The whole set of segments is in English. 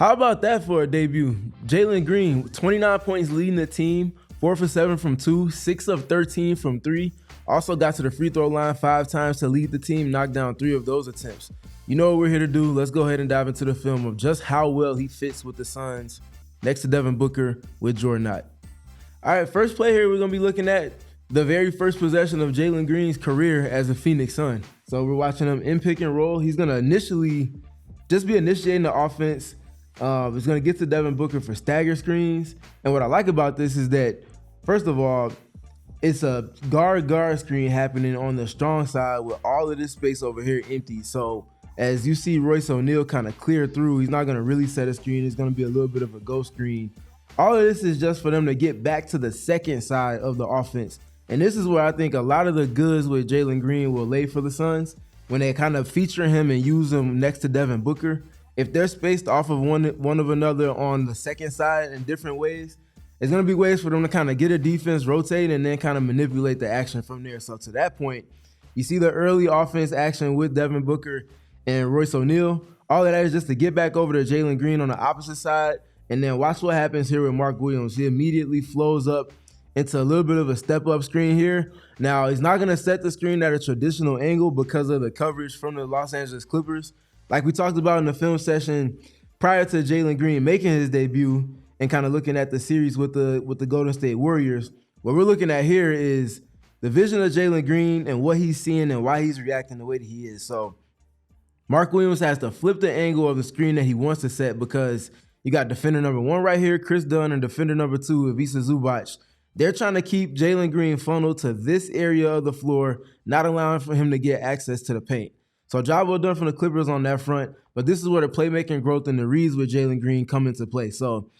How about that for a debut? Jalen Green, 29 points leading the team, 4 for 7 from 2, 6 of 13 from 3. Also got to the free throw line 5 times to lead the team, knocked down 3 of those attempts. You know what we're here to do. Let's go ahead and dive into the film of just how well he fits with the Suns next to Devin Booker with Jordan Knott. All right, first play here, we're going to be looking at the very first possession of Jalen Green's career as a Phoenix Sun. So we're watching him in pick and roll. He's going to initially just be initiating the offense. It's going to get to Devin Booker for stagger screens. And what I like about this is that, first of all, it's a guard screen happening on the strong side with all of this space over here empty. So as you see Royce O'Neal kind of clear through, he's not going to really set a screen. It's going to be a little bit of a ghost screen. All of this is just for them to get back to the second side of the offense. And this is where I think a lot of the goods with Jalen Green will lay for the Suns when they kind of feature him and use him next to Devin Booker. If they're spaced off of one of another on the second side in different ways, it's going to be ways for them to kind of get a defense, rotate, and then kind of manipulate the action from there. So to that point, you see the early offense action with Devin Booker and Royce O'Neal. All of that is just to get back over to Jalen Green on the opposite side. And then watch what happens here with Mark Williams. He immediately flows up into a little bit of a step-up screen here. Now, he's not going to set the screen at a traditional angle because of the coverage from the Los Angeles Clippers. Like we talked about in the film session prior to Jalen Green making his debut and kind of looking at the series with the Golden State Warriors, what we're looking at here is the vision of Jalen Green and what he's seeing and why he's reacting the way that he is. So Mark Williams has to flip the angle of the screen that he wants to set because you got defender number 1 right here, Chris Dunn, and defender number 2, Ivica Zubac. They're trying to keep Jalen Green funneled to this area of the floor, not allowing for him to get access to the paint. So job well done from the Clippers on that front, but this is where the playmaking growth and the reads with Jalen Green come into play. So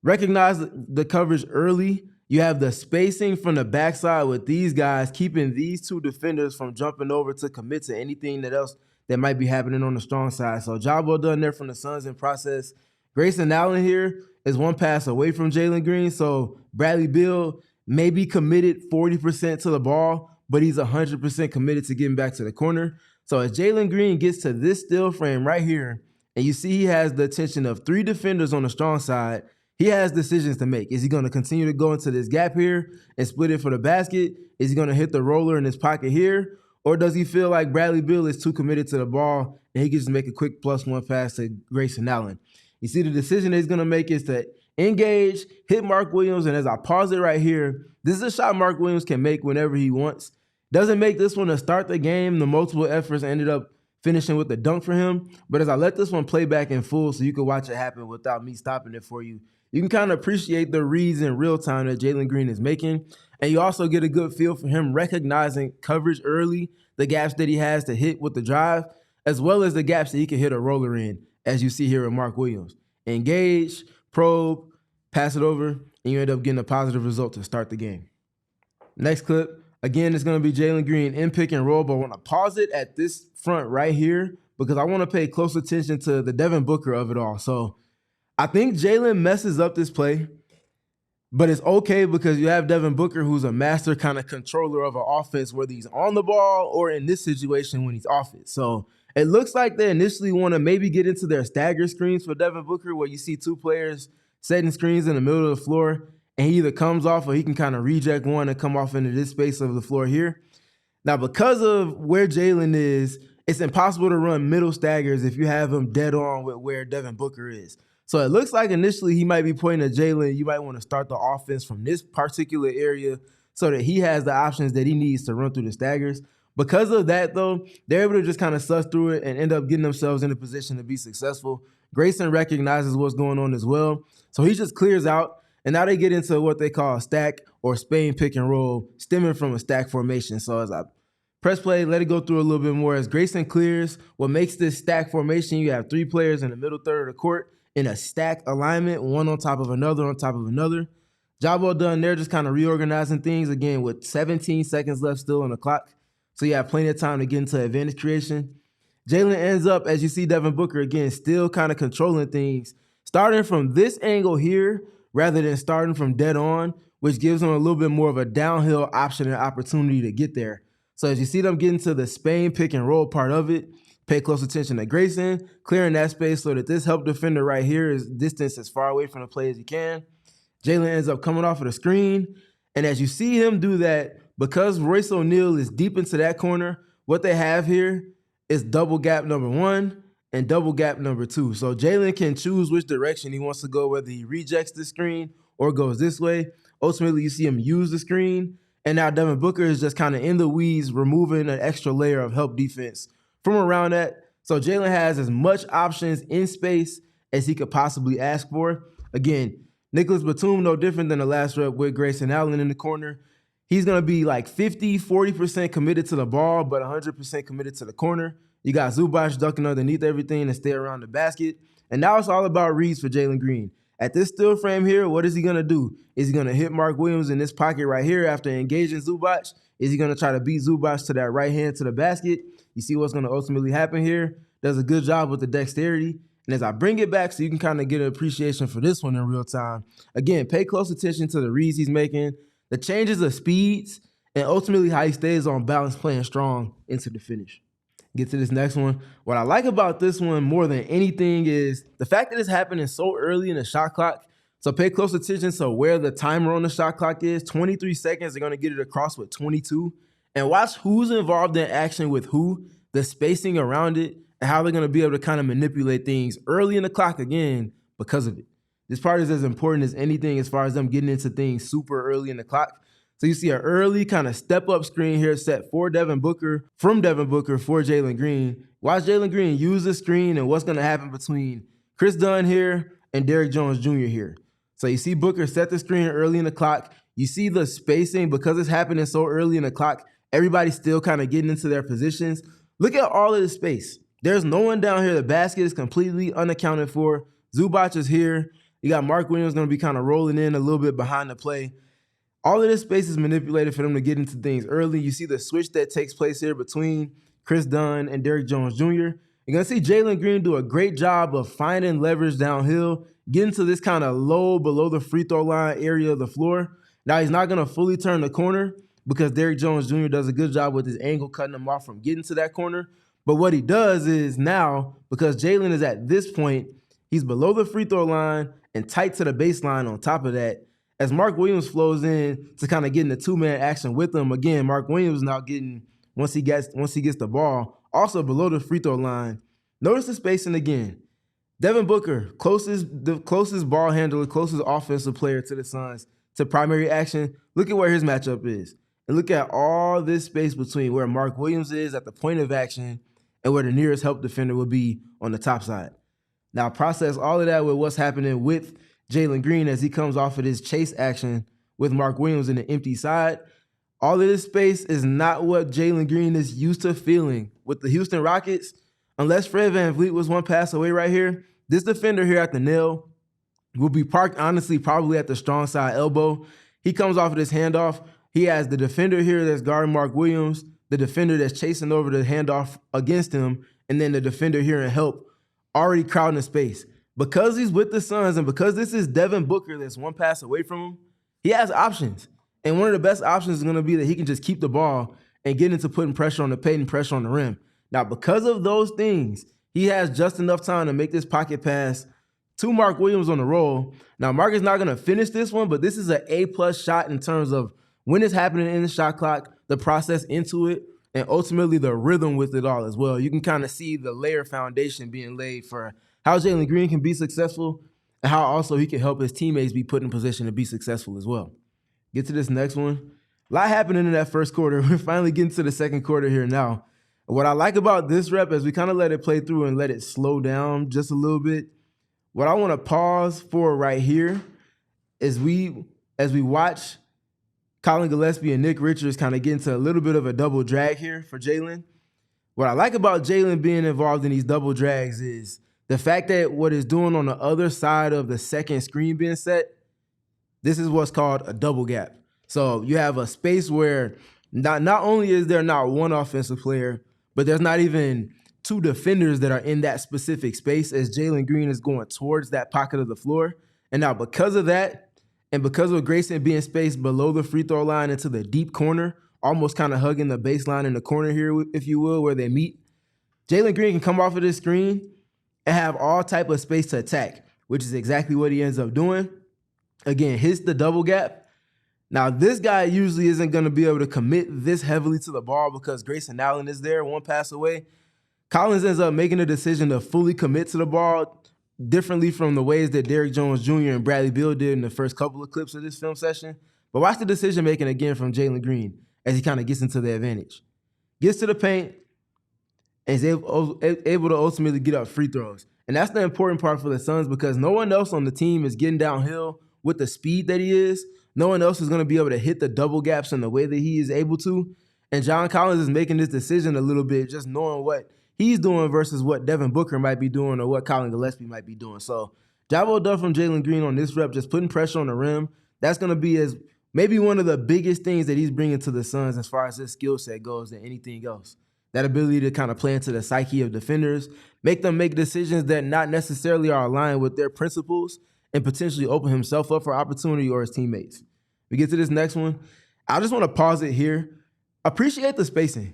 recognize the coverage early. You have the spacing from the backside with these guys, keeping these 2 defenders from jumping over to commit to anything else that might be happening on the strong side. So job well done there from the Suns in process. Grayson Allen here is 1 pass away from Jalen Green. So Bradley Beal may be committed 40% to the ball, but he's 100% committed to getting back to the corner. So as Jalen Green gets to this still frame right here, and you see he has the attention of 3 defenders on the strong side, he has decisions to make. Is he going to continue to go into this gap here and split it for the basket? Is he going to hit the roller in his pocket here? Or does he feel like Bradley Beal is too committed to the ball and he can just make a quick +1 pass to Grayson Allen? You see, the decision that he's going to make is to engage, hit Mark Williams, and as I pause it right here, this is a shot Mark Williams can make whenever he wants. Doesn't make this one to start the game. The multiple efforts ended up finishing with the dunk for him. But as I let this one play back in full so you can watch it happen without me stopping it for you, you can kind of appreciate the reads in real time that Jalen Green is making. And you also get a good feel for him recognizing coverage early, the gaps that he has to hit with the drive, as well as the gaps that he can hit a roller in, as you see here with Mark Williams. Engage, probe, pass it over, and you end up getting a positive result to start the game. Next clip. Again, it's going to be Jalen Green in pick and roll, but I want to pause it at this front right here because I want to pay close attention to the Devin Booker of it all. So I think Jalen messes up this play, but it's okay because you have Devin Booker, who's a master kind of controller of an offense, whether he's on the ball or in this situation when he's off it. So it looks like they initially want to maybe get into their stagger screens for Devin Booker, where you see 2 players setting screens in the middle of the floor. And he either comes off or he can kind of reject one and come off into this space of the floor here. Now, because of where Jalen is, it's impossible to run middle staggers if you have him dead on with where Devin Booker is. So it looks like initially he might be pointing at Jalen. You might want to start the offense from this particular area so that he has the options that he needs to run through the staggers. Because of that, though, they're able to just kind of suss through it and end up getting themselves in a position to be successful. Grayson recognizes what's going on as well. So he just clears out. And now they get into what they call a stack or Spain pick and roll, stemming from a stack formation. So as I press play, let it go through a little bit more. As Grayson clears, what makes this stack formation, you have 3 players in the middle third of the court in a stack alignment, one on top of another on top of another. Job well done there, just kind of reorganizing things, again, with 17 seconds left still on the clock. So you have plenty of time to get into advantage creation. Jalen ends up, as you see Devin Booker, again, still kind of controlling things, starting from this angle here, rather than starting from dead on, which gives them a little bit more of a downhill option and opportunity to get there. So as you see them getting to the Spain pick and roll part of it, Pay close attention to Grayson, clearing that space so that this help defender right here is distanced as far away from the play as he can. Jalen ends up coming off of the screen. And as you see him do that, because Royce O'Neal is deep into that corner, what they have here is double gap number 1 and double gap number 2. So Jalen can choose which direction he wants to go, whether he rejects the screen or goes this way. Ultimately, you see him use the screen. And now Devin Booker is just kind of in the weeds, removing an extra layer of help defense from around that. So Jalen has as much options in space as he could possibly ask for. Again, Nicholas Batum, no different than the last rep with Grayson Allen in the corner. He's going to be like 50, 40% committed to the ball, but 100% committed to the corner. You got Zubac ducking underneath everything and stay around the basket. And now it's all about reads for Jalen Green. At this still frame here, what is he going to do? Is he going to hit Mark Williams in this pocket right here after engaging Zubac? Is he going to try to beat Zubac to that right hand to the basket? You see what's going to ultimately happen here? Does a good job with the dexterity. And as I bring it back so you can kind of get an appreciation for this one in real time, again, pay close attention to the reads he's making, the changes of speeds, and ultimately how he stays on balance playing strong into the finish. Get to this next one. What I like about this one more than anything is the fact that it's happening so early in the shot clock. So pay close attention to where the timer on the shot clock is. 23 seconds, they're going to get it across with 22. And watch who's involved in action with who, the spacing around it, and how they're going to be able to kind of manipulate things early in the clock again because of it. This part is as important as anything as far as them getting into things super early in the clock. So you see an early kind of step-up screen here set for Devin Booker, from Devin Booker for Jalen Green. Watch Jalen Green use the screen and what's going to happen between Chris Dunn here and Derrick Jones Jr. here. So you see Booker set the screen early in the clock. You see the spacing because it's happening so early in the clock. Everybody's still kind of getting into their positions. Look at all of the space. There's no one down here. The basket is completely unaccounted for. Zubac is here. You got Mark Williams going to be kind of rolling in a little bit behind the play. All of this space is manipulated for them to get into things early. You see the switch that takes place here between Chris Dunn and Derrick Jones Jr. You're going to see Jalen Green do a great job of finding leverage downhill, getting to this kind of low below the free throw line area of the floor. Now he's not going to fully turn the corner because Derrick Jones Jr. does a good job with his angle cutting him off from getting to that corner. But what he does is now, because Jalen is at this point, he's below the free throw line and tight to the baseline on top of that. As Mark Williams flows in to kind of get in the two-man action with him, again, Mark Williams now getting, once he gets the ball, also below the free throw line. Notice the spacing again. Devin Booker, the closest ball handler, closest offensive player to the Suns, to primary action. Look at where his matchup is. And look at all this space between where Mark Williams is at the point of action and where the nearest help defender would be on the top side. Now process all of that with what's happening with Jalen Green as he comes off of this chase action with Mark Williams in the empty side. All of this space is not what Jalen Green is used to feeling with the Houston Rockets. Unless Fred VanVleet was one pass away right here, this defender here at the nail will be parked, honestly, probably at the strong side elbow. He comes off of this handoff. He has the defender here that's guarding Mark Williams, the defender that's chasing over the handoff against him, and then the defender here in help already crowding the space. Because he's with the Suns and because this is Devin Booker that's one pass away from him, he has options. And one of the best options is going to be that he can just keep the ball and get into putting pressure on the paint and pressure on the rim. Now, because of those things, he has just enough time to make this pocket pass to Mark Williams on the roll. Now, Mark is not going to finish this one, but this is an A-plus shot in terms of when it's happening in the shot clock, the process into it, and ultimately the rhythm with it all as well. You can kind of see the layer foundation being laid for how Jalen Green can be successful and how also he can help his teammates be put in position to be successful as well. Get to this next one. A lot happening in that first quarter. We're finally getting to the second quarter here now. What I like about this rep is we kind of let it play through and let it slow down just a little bit. What I want to pause for right here is as we watch Colin Gillespie and Nick Richards kind of get into a little bit of a double drag here for Jalen. What I like about Jalen being involved in these double drags is the fact that what it's doing on the other side of the second screen being set, this is what's called a double gap. So you have a space where not only is there not one offensive player, but there's not even two defenders that are in that specific space as Jalen Green is going towards that pocket of the floor. And now because of that, and because of Grayson being spaced below the free throw line into the deep corner, almost kind of hugging the baseline in the corner here, if you will, where they meet, Jalen Green can come off of this screen and have all type of space to attack, which is exactly what he ends up doing. Again, hits the double gap. Now, this guy usually isn't going to be able to commit this heavily to the ball because Grayson Allen is there, one pass away. Collins ends up making a decision to fully commit to the ball differently from the ways that Derrick Jones Jr. and Bradley Beal did in the first couple of clips of this film session. But watch the decision making again from Jalen Green as he kind of gets into the advantage. Gets to the paint and is able to ultimately get up free throws. And that's the important part for the Suns because no one else on the team is getting downhill with the speed that he is. No one else is going to be able to hit the double gaps in the way that he is able to. And John Collins is making this decision a little bit just knowing what he's doing versus what Devin Booker might be doing or what Colin Gillespie might be doing. So job well done from Jalen Green on this rep, just putting pressure on the rim. That's going to be as maybe one of the biggest things that he's bringing to the Suns as far as his skill set goes than anything else. That ability to kind of play into the psyche of defenders, make them make decisions that not necessarily are aligned with their principles, and potentially open himself up for opportunity or his teammates. We get to this next one. I just want to pause it here. Appreciate the spacing.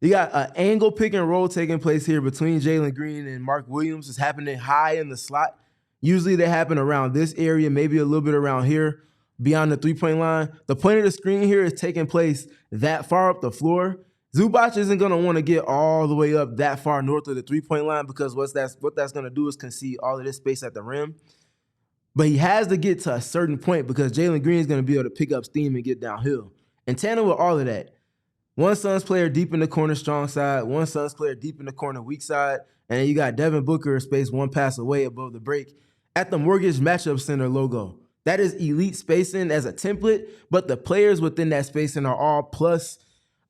You got an angle pick and roll taking place here between Jalen Green and Mark Williams. It's happening high in the slot. Usually they happen around this area, maybe a little bit around here, beyond the three-point line. The point of the screen here is taking place that far up the floor. Zubac isn't going to want to get all the way up that far north of the three-point line because what that's going to do is concede all of this space at the rim. But he has to get to a certain point because Jalen Green is going to be able to pick up steam and get downhill. And tandem with all of that, one Suns player deep in the corner strong side, one Suns player deep in the corner weak side, and then you got Devin Booker space one pass away above the break at the Mortgage Matchup Center logo. That is elite spacing as a template, but the players within that spacing are all plus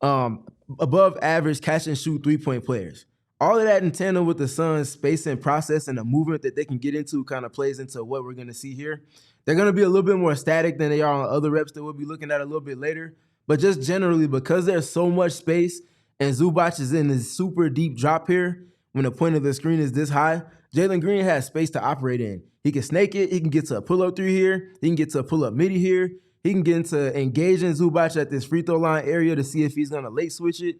above average catch and shoot three-point players. All of that in tandem with the Suns' spacing process and the movement that they can get into kind of plays into what we're going to see here. They're going to be a little bit more static than they are on other reps that we'll be looking at a little bit later. But just generally, because there's so much space and Zubac is in this super deep drop here, when the point of the screen is this high, Jalen Green has space to operate in. He can snake it. He can get to a pull-up three here. He can get to a pull-up midi here. He can get into engaging Zubac at this free throw line area to see if he's going to late switch it.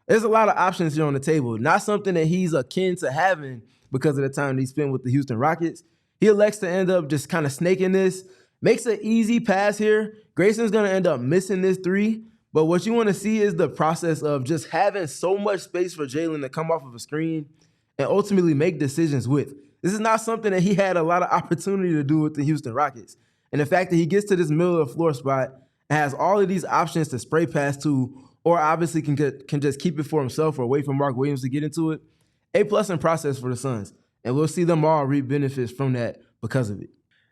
There's a lot of options here on the table. Not something that he's akin to having because of the time that he spent with the Houston Rockets. He elects to end up just kind of snaking this. Makes an easy pass here. Grayson's going to end up missing this three. But what you want to see is the process of just having so much space for Jalen to come off of a screen and ultimately make decisions with. This is not something that he had a lot of opportunity to do with the Houston Rockets. And the fact that he gets to this middle of the floor spot and has all of these options to spray pass to, or obviously can just keep it for himself or wait for Mark Williams to get into it, A+ in process for the Suns. And we'll see them all reap benefits from that because of it.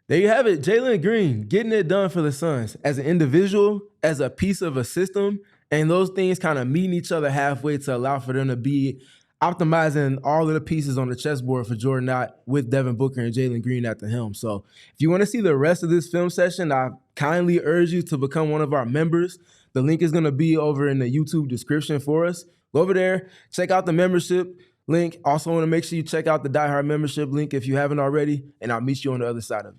There you have it, Jalen Green getting it done for the Suns as an individual, as a piece of a system, and those things kind of meeting each other halfway to allow for them to be optimizing all of the pieces on the chessboard for Jordan Knott with Devin Booker and Jalen Green at the helm. So if you want to see the rest of this film session, I kindly urge you to become one of our members. The link is going to be over in the YouTube description for us. Go over there, check out the membership link. Also want to make sure you check out the Die Hard membership link if you haven't already, and I'll meet you on the other side of it.